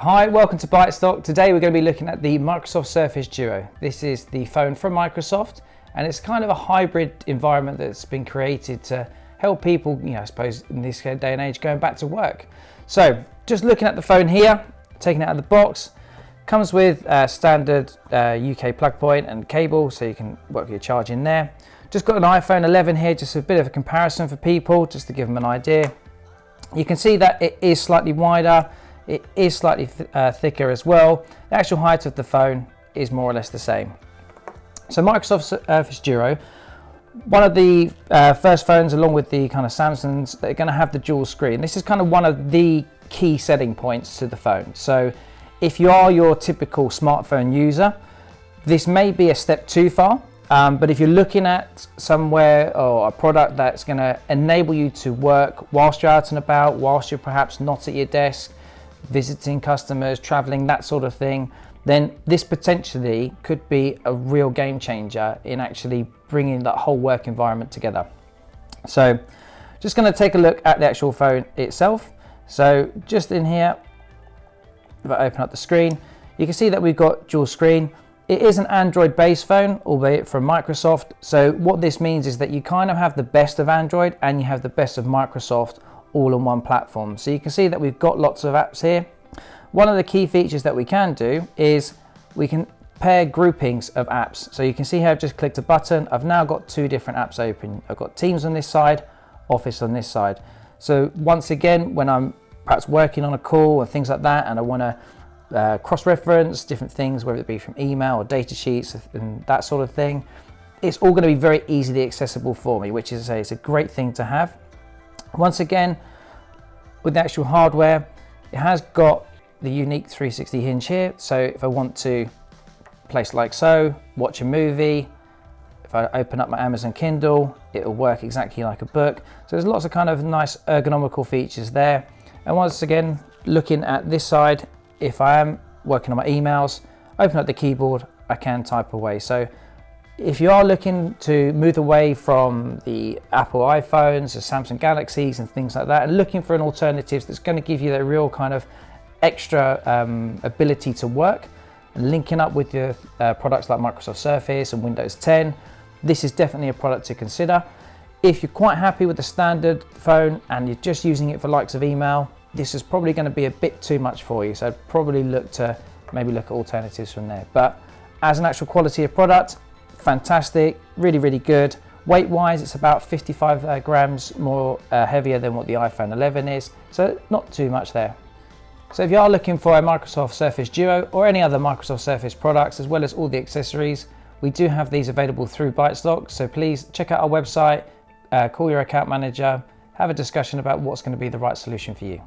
Hi, welcome to Bytestock. Today we're going to be looking at the Microsoft Surface Duo. This is the phone from Microsoft, and it's kind of a hybrid environment that's been created to help people, I suppose in this day and age, going back to work. So just looking at the phone here, taking it out of the box, comes with a standard UK plug point and cable, so you can work your charge in there. Just got an iPhone 11 here, just a bit of a comparison for people, just to give them an idea. You can see that it is slightly wider. It is slightly thicker as well. The actual height of the phone is more or less the same. So Microsoft Surface Duo, one of the first phones along with the kind of Samsungs that are going to have the dual screen. This is kind of one of the key selling points to the phone. So if you are your typical smartphone user, this may be a step too far. But if you're looking at somewhere or a product that's going to enable you to work whilst you're out and about, whilst you're perhaps not at your desk, visiting customers, traveling, that sort of thing, then this potentially could be a real game changer in actually bringing that whole work environment together. So just going to take a look at the actual phone itself. So just in here, if I open up the screen, you can see that we've got dual screen. It is an Android based phone, albeit from Microsoft. So what this means is that you kind of have the best of Android and you have the best of Microsoft all on one platform. So you can see that we've got lots of apps here. One of the key features that we can do is we can pair groupings of apps. So you can see here I've just clicked a button. I've now got two different apps open. I've got Teams on this side, Office on this side. So once again, when I'm perhaps working on a call and things like that, and I want to cross-reference different things, whether it be from email or data sheets and that sort of thing, it's all going to be very easily accessible for me, which is it's a great thing to have. Once again, with the actual hardware, it has got the unique 360 hinge here. So if I want to place like so, watch a movie, if I open up my Amazon Kindle, it will work exactly like a book. So there's lots of kind of nice ergonomical features there. And once again, looking at this side, if I am working on my emails, open up the keyboard, I can type away. So if you are looking to move away from the Apple iPhones, the Samsung Galaxies and things like that, and looking for an alternative that's going to give you that real kind of extra ability to work, and linking up with your products like Microsoft Surface and Windows 10, this is definitely a product to consider. If you're quite happy with the standard phone and you're just using it for likes of email, this is probably going to be a bit too much for you. So I'd probably look at alternatives from there. But as an actual quality of product, fantastic, really, really good. Weight wise, it's about 55 grams more heavier than what the iPhone 11 is. So not too much there. So if you are looking for a Microsoft Surface Duo or any other Microsoft Surface products, as well as all the accessories, we do have these available through Bytestock. So please check out our website, call your account manager, have a discussion about what's going to be the right solution for you.